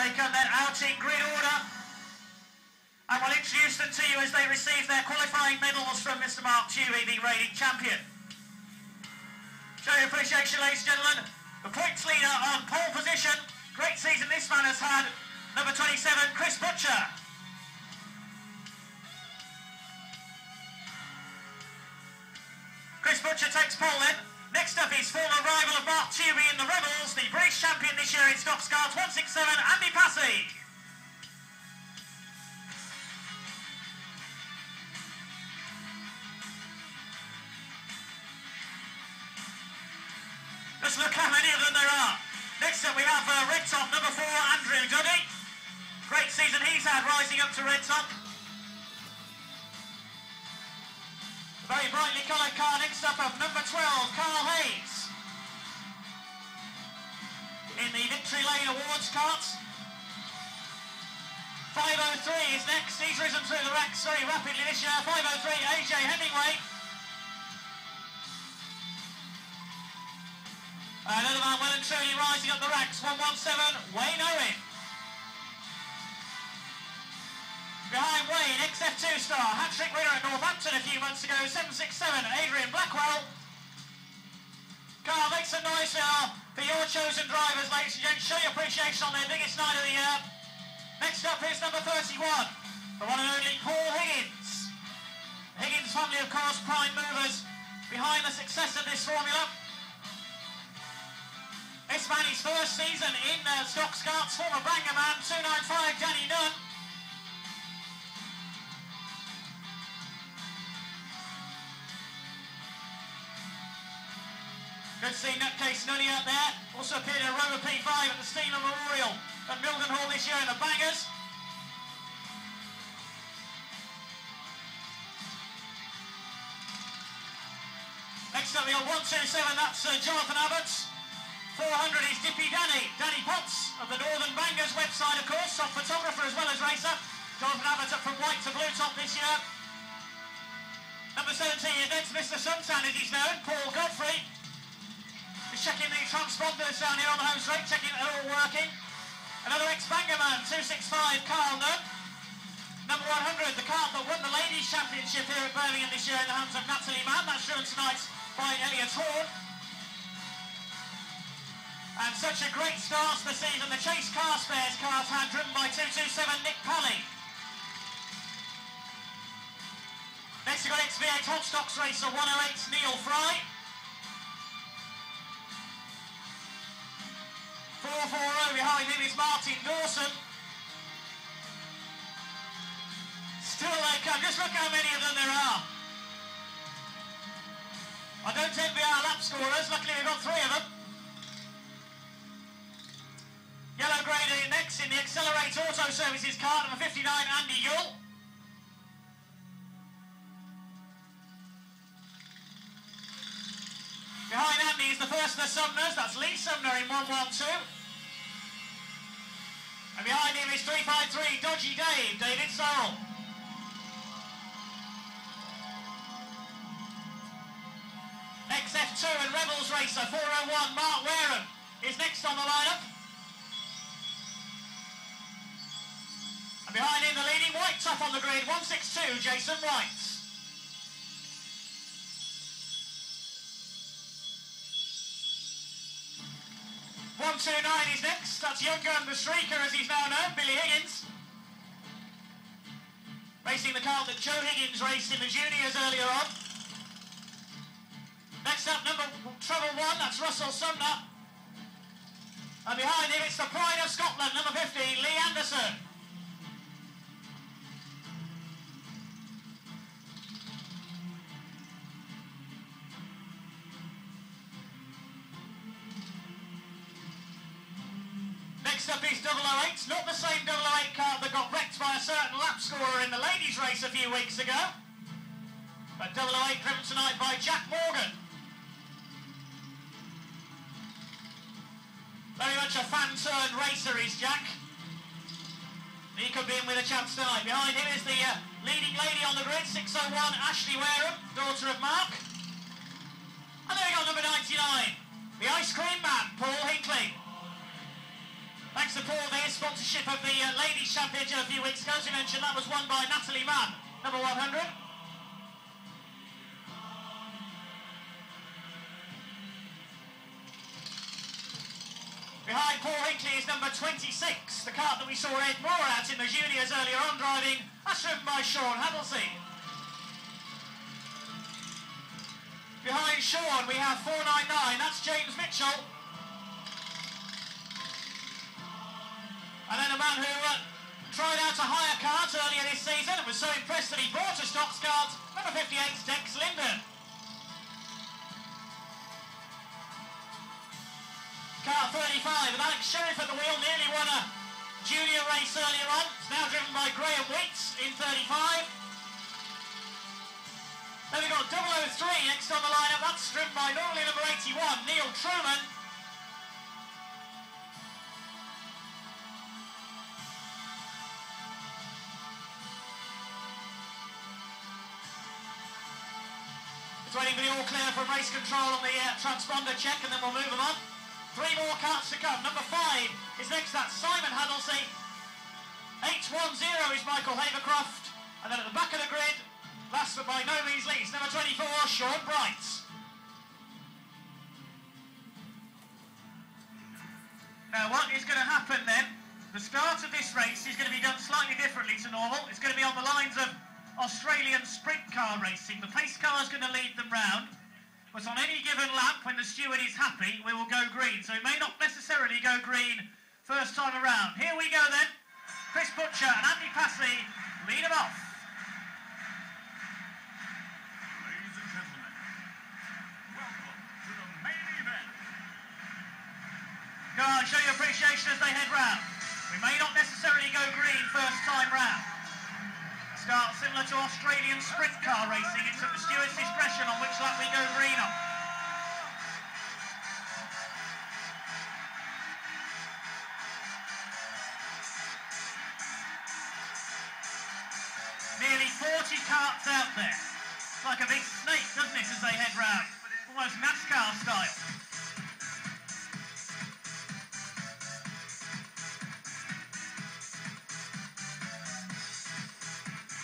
They come then out in grid order, and we'll introduce them to you as they receive their qualifying medals from Mr. Mark Dewey, the reigning champion. Show your appreciation, ladies and gentlemen. The points leader on pole position. Great season this man has had. Number 27, Chris Butcher. Chris Butcher takes pole then. Next up is former rival of Mark Dewey in the Rebels, the British champion this year in Stock Cars 167, Andy Passy. Just look how many of them there are. Next up we have red top number 4, Andrew Duddy. Great season he's had rising up to red top. A very brightly coloured car next up of number 12, Carl Hayes. In the Victory Lane Awards cart. 503 is next. He's risen through the ranks very rapidly this year. 503, AJ Hemingway. Another man well and truly rising up the ranks. 117, Wayne Owen. Behind Wayne, XF2 star, hat-trick winner at Northampton a few months ago, 767, Adrian Blackwell. Carl, make some noise now for your chosen drivers, ladies and gents. Show your appreciation on their biggest night of the year. Next up is number 31, the one and only Paul Higgins. The Higgins family, of course, prime movers behind the success of this formula. This man, his first season in Stock Karts, former Bangor man, 295, Danny Nunn. Good to see Nutcase Nunny out there. Also appeared in a Rover P5 at the Steamer Memorial at Mildenhall this year in the Bangers. Next up we got 127, that's Jonathan Abbott. 400 is Dippy Danny. Danny Potts of the Northern Bangers website, of course, top photographer as well as racer. Jonathan Abbott up from white to blue top this year. Number 17 is next Mr. Suntan, as he's known, Paul Godfrey. He's checking the transponders down here on the home straight, checking they're all working. Another ex-Bangor man, 265, Carl Nunn. Number 100, the car that won the Ladies' Championship here at Birmingham this year in the hands of Natalie Mann. That's driven tonight by Elliot Horn. And such a great start to the season. The Chase Car Spares cars had driven by 227, Nick Pally. Next we've got XV8 Hot Stocks racer 108, Neil Fry. 440 behind him is Martin Dawson. Still they come. Just look how many of them there are. I don't think they are lap scorers. Luckily we've got 3 of them. Yellow grade next in the Accelerate Auto Services car, number 59, Andy Yull. Behind Andy is the first of the Sumners, that's Lee Sumner in 112. And behind him is 353, Dodgy Dave, David Sorrell. XF2 and Rebels racer 401, Mark Wareham is next on the lineup. And behind him, the leading white top on the grid, 162, Jason White. 129 is next. That's Young Gun, the streaker as he's now known, Billy Higgins. Racing the car that Joe Higgins raced in the juniors earlier on. Next up, number treble 1, that's Russell Sumner. And behind him, it's the pride of Scotland, number 50, Lee Anderson. Next up is 008, not the same 008 car that got wrecked by a certain lap scorer in the ladies' race a few weeks ago. But 008 driven tonight by Jack Morgan. Very much a fan-turned racer is Jack. He could be in with a chance tonight. Behind him is the leading lady on the grid, 601, Ashley Wareham, daughter of Mark. And there we go, number 99, the ice cream man, Paul Hinkley. Thanks to Paul there, sponsored sponsorship of the Ladies Championship a few weeks ago. As we mentioned, that was won by Natalie Mann, number 100. Behind Paul Hinkley is number 26, the cart that we saw Ed Moore out in the juniors earlier on driving. That's driven by Sean Haddelsey. Behind Sean we have 499, that's James Mitchell. And then a man who tried out a hire cart earlier this season and was so impressed that he bought a stocks cart, number 58, Dex Linden. Car 35 with Alex Sheriff at the wheel, nearly won a junior race earlier on. It's now driven by Graham Wheats in 35. Then we've got 003 next on the lineup. That's driven by normally number 81, Neil Truman. It's waiting for the all clear from race control on the transponder check, and then we'll move them on. 3 more carts to come. Number 5 is next, that's Simon Haddelsey. 810 is Michael Havercroft. And then at the back of the grid, last but by no means least, number 24, Sean Brights. Now what is going to happen then? The start of this race is going to be done slightly differently to normal. It's going to be on the lines of Australian sprint car racing. The pace car is going to lead them round. But on any given lap, when the steward is happy, we will go green. So it may not necessarily go green first time around. Here we go then. Chris Butcher and Andy Passy lead them off. Ladies and gentlemen, welcome to the main event. Go on, show your appreciation as they head round. We may not necessarily go green first time round. Start similar to Australian sprint car racing. It's at the steward's discretion on which lap we go green on. Nearly 40 carts out there. It's like a big snake, doesn't it, as they head round? Almost NASCAR style.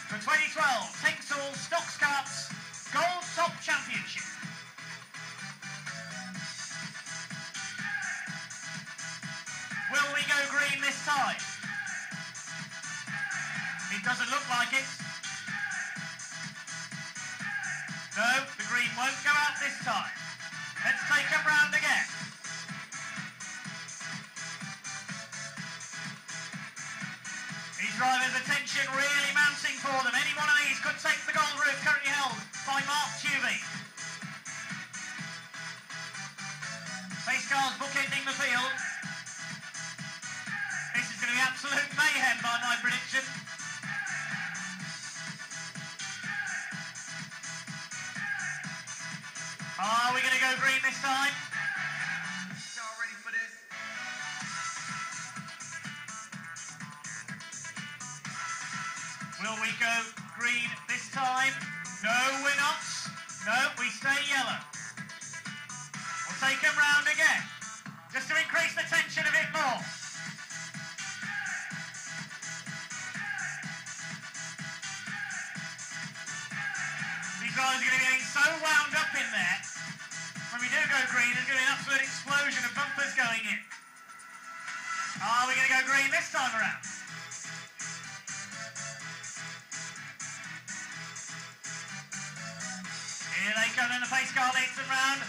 For 2012 Texel Stocks Carts Gold Top Championship. Will we go green this time? It doesn't look like it. No, the green won't go out this time. Let's take them round again. These drivers' attention really mounting for them. Any one of these could take the gold roof currently held by Mark Tuvey. Pace cars bookending the field. This is going to be absolute mayhem by my prediction. Are we going to go green this time? Y'all ready for this? Will we go green this time? No, we're not. No, we stay yellow. We'll take them round again, just to increase the tension a bit more. These guys are going to be getting so wound up in there. When we do go green, there's going to be an absolute explosion of bumpers going in. Are we going to go green this time around? Here they come, and the pace car leads them round.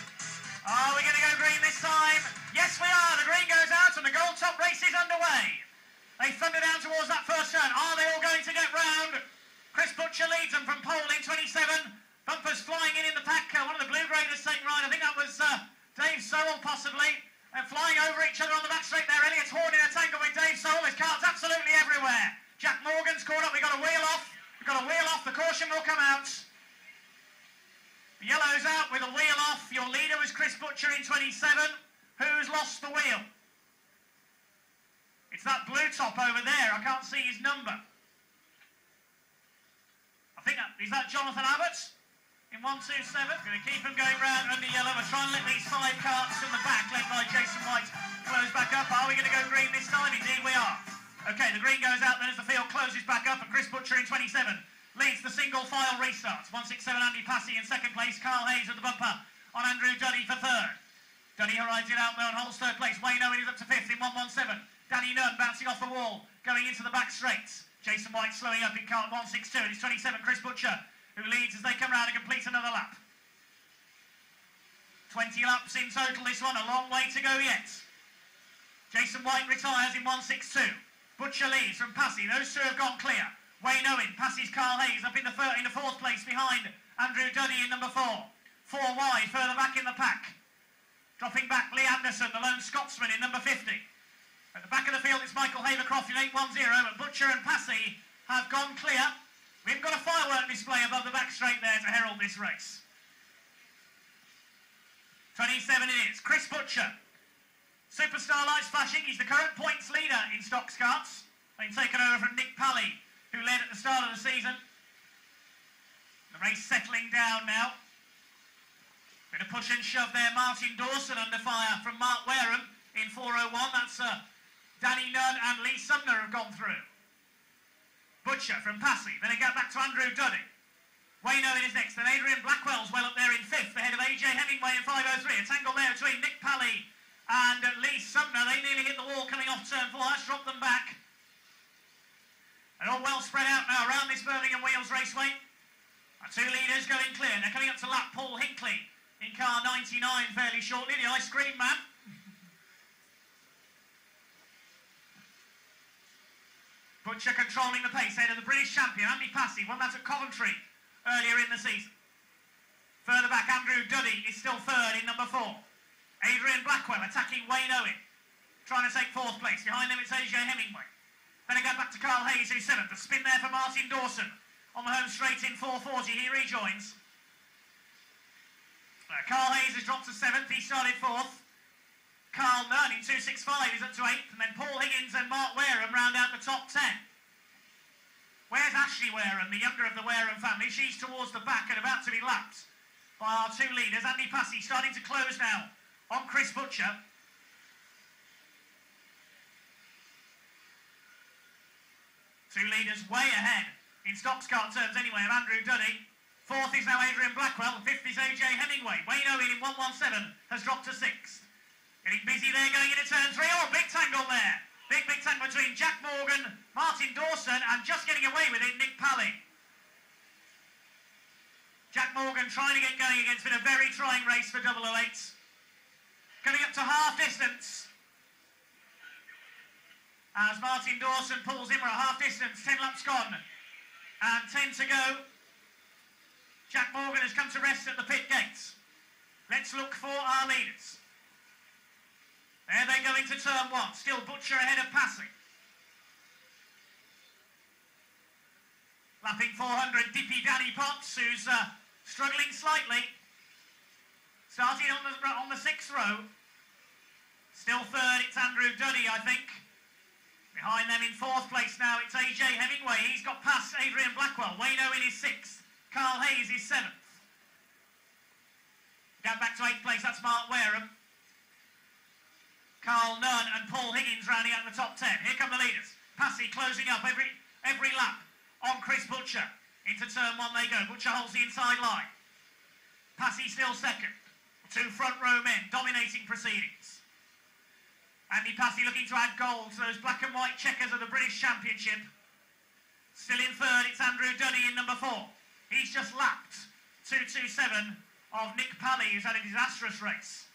Are we going to go green this time? Yes, we are. The green goes out, and the gold top race is underway. They thunder down towards that first turn. Are they all going to get round? Chris Butcher leads them from pole in 27. Bumpers flying in the pack. One of the blue graders taking right. I think that was Dave Sowell, possibly. And flying over each other on the back straight there. Elliot Horn in a tangle with Dave Sowell. His cart's absolutely everywhere. Jack Morgan's caught up. We've got a wheel off. We've got a wheel off. The caution will come out. The yellow's out with a wheel off. Your leader was Chris Butcher in 27. Who's lost the wheel? It's that blue top over there. I can't see his number. I think is that Jonathan Abbott in 127. Going to keep him going round under yellow. We're trying to let these 5 carts from the back, led by Jason White, close back up. Are we going to go green this time? Indeed we are. Okay, the green goes out then as the field closes back up, and Chris Butcher in 27 leads the single file restarts. 167 Andy Passy in second place, Carl Hayes at the bumper on Andrew Duddy for third. Duddy rides it out there and holds third place. Wayne Owen is up to fifth in 117. Danny Nunn bouncing off the wall, going into the back straights. Jason White slowing up in car 162, and it's 27 Chris Butcher who leads as they come round and complete another lap. 20 laps in total this one, a long way to go yet. Jason White retires in 162. Butcher leads from Passy, those two have gone clear. Wayne Owen, Passy's Carl Hayes up in the fourth place behind Andrew Duddy in number 4. 4 wide, further back in the pack. Dropping back Lee Anderson, the lone Scotsman in number 50. At the back of the field it's Michael Havercroft in 810, but Butcher and Passy have gone clear. We've got a firework display above the back straight there to herald this race. 27 it is, Chris Butcher. Superstar lights flashing, he's the current points leader in stocks carts. Being taken over from Nick Pally, who led at the start of the season. The race settling down now. Bit of push and shove there. Martin Dawson under fire from Mark Wareham in 401. That's Danny Nunn and Lee Sumner have gone through. Butcher from Passy. Then it got back to Andrew Duddy. Wayne Owen is next. Then Adrian Blackwell's well up there in 5th, ahead of AJ Hemingway in 503. A tangle there between Nick Pally and Lee Sumner. They nearly hit the wall coming off turn 4. That's dropped them back. And all well spread out now around this Birmingham Wheels Raceway. Our two leaders going clear. They're coming up to lap Paul Hinkley in car 99 fairly shortly, the ice cream man. Butcher controlling the pace ahead of the British champion, Andy Passy, won that at Coventry earlier in the season. Further back, Andrew Duddy is still third in number 4. Adrian Blackwell attacking Wayne Owen, trying to take 4th place. Behind them it's AJ Hemingway. Then I go back to Carl Hayes, who's 7th. A spin there for Martin Dawson. On the home straight in 440, he rejoins. Carl Hayes has dropped to 7th, he started 4th. Carl Nunn in 265 is up to 8th, and then Paul Higgins and Mark Wareham round out the top 10. Where's Ashley Wareham, the younger of the Wareham family? She's towards the back and about to be lapped by our two leaders. Andy Passy starting to close now on Chris Butcher. Two leaders way ahead, in stocks car terms anyway, of Andrew Duddy. 4th is now Adrian Blackwell, 5th is AJ Hemingway. Wayne Owen in 117 has dropped to 6th. Getting busy there going into turn 3. Oh, big tangle there. Big tangle between Jack Morgan, Martin Dawson, and just getting away with it, Nick Pally. Jack Morgan trying to get going again. It's been a very trying race for 008s. Coming up to half distance. As Martin Dawson pulls in, we're at half distance, 10 laps gone. And 10 to go. Jack Morgan has come to rest at the pit gates. Let's look for our leaders. There they go into turn 1. Still Butcher ahead of Passy. Lapping 400, Dippy Danny Potts, who's struggling slightly. Starting on the 6th row. Still third, it's Andrew Duddy, I think. Behind them in 4th place now, it's AJ Hemingway. He's got past Adrian Blackwell. Wayne Owen is 6th. Carl Hayes is 7th. Down back to 8th place, that's Mark Wareham. Carl Nunn and Paul Higgins rounding out the top 10. Here come the leaders. Passy closing up every lap on Chris Butcher. Into turn 1 they go. Butcher holds the inside line. Passy still 2nd. 2 front row men dominating proceedings. Andy Passy looking to add gold to those black and white checkers of the British Championship. Still in 3rd, it's Andrew Duddy in number 4. He's just lapped 227 of Nick Pally, who's had a disastrous race.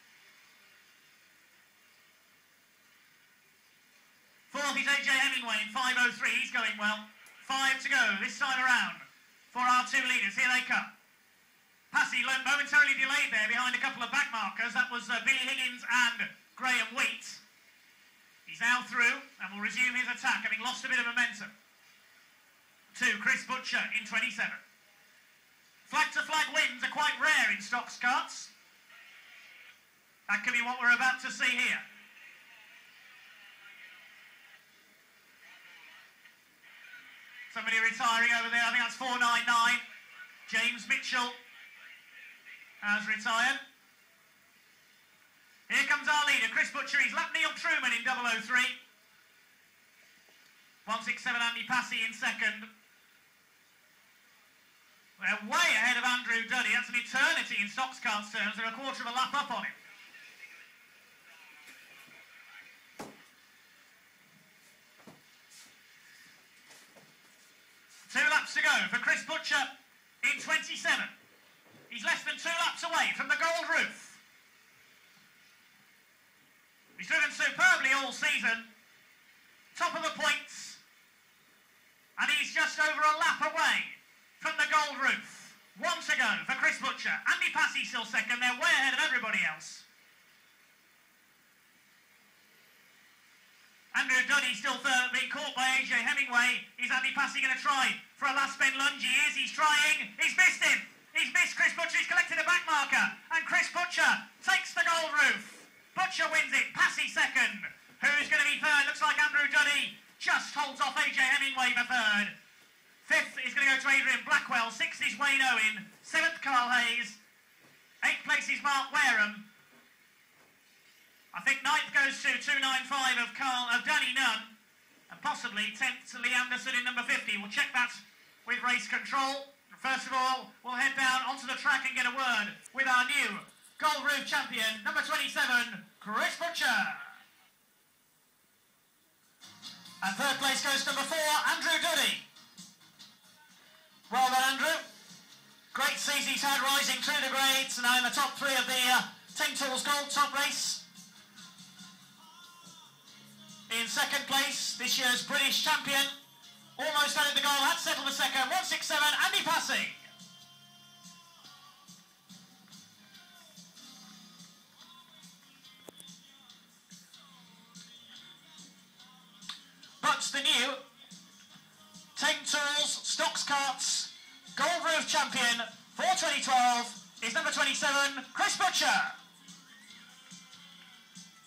4th is AJ Hemingway in 503, he's going well. 5 to go this time around for our two leaders. Here they come. Passy momentarily delayed there behind a couple of back markers. That was Billy Higgins and Graham Wheat. He's now through and will resume his attack, having lost a bit of momentum. 2, Chris Butcher in 27. Flag-to-flag wins are quite rare in stocks carts. That could be what we're about to see here. Somebody retiring over there, I think that's 499. James Mitchell has retired. Here comes our leader, Chris Butcher. He's lapped Neil Truman in 003. 167 Andy Passy in second. They're way ahead of Andrew Duddy. That's an eternity in Stocks Carts terms. They're a quarter of a lap up on him. Two laps to go for Chris Butcher in 27. He's less than 2 laps away from the gold roof. He's driven superbly all season. Top of the points. And he's just over a lap away from the gold roof. 1 to go for Chris Butcher. Andy Passy still second. They're way ahead of everybody else. Andrew Duddy still third, being caught by AJ Hemingway. Is Andy Passy going to try for a last spin lunge? He is. He's trying. He's missed him. He's missed Chris Butcher. He's collected a back marker. And Chris Butcher takes the gold roof. Butcher wins it. Passy second. Who's going to be third? Looks like Andrew Duddy just holds off AJ Hemingway for third. Fifth is going to go to Adrian Blackwell. Sixth is Wayne Owen. Seventh, Carl Hayes. Eighth place is Mark Wareham. I think ninth goes to 295 of Danny Nunn. And possibly 10th to Lee Anderson in number 50. We'll check that with race control. First of all, we'll head down onto the track and get a word with our new Gold Roof champion, number 27, Chris Butcher. And third place goes to number 4, Andrew Duddy. Well done, Andrew. Great season he's had, rising through the grades, and now in the top 3 of the Ting Tools Gold Top Race. In second place, this year's British champion. Almost added the goal, had settled the second. 167, Andy Passy. But the new Ting Tools Stocks Carts Gold Roof champion for 2012 is number 27, Chris Butcher.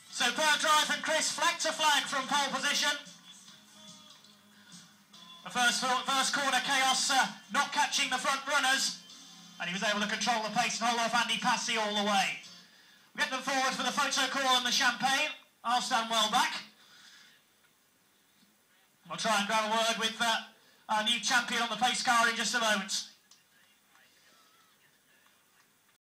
Superb drive from Chris, flag to flag from pole position. The first corner chaos not catching the front runners, and he was able to control the pace and hold off Andy Passy all the way. We'll get them forward for the photo call and the champagne. I'll stand well back. We'll try and grab a word with our new champion on the pace car in just a moment.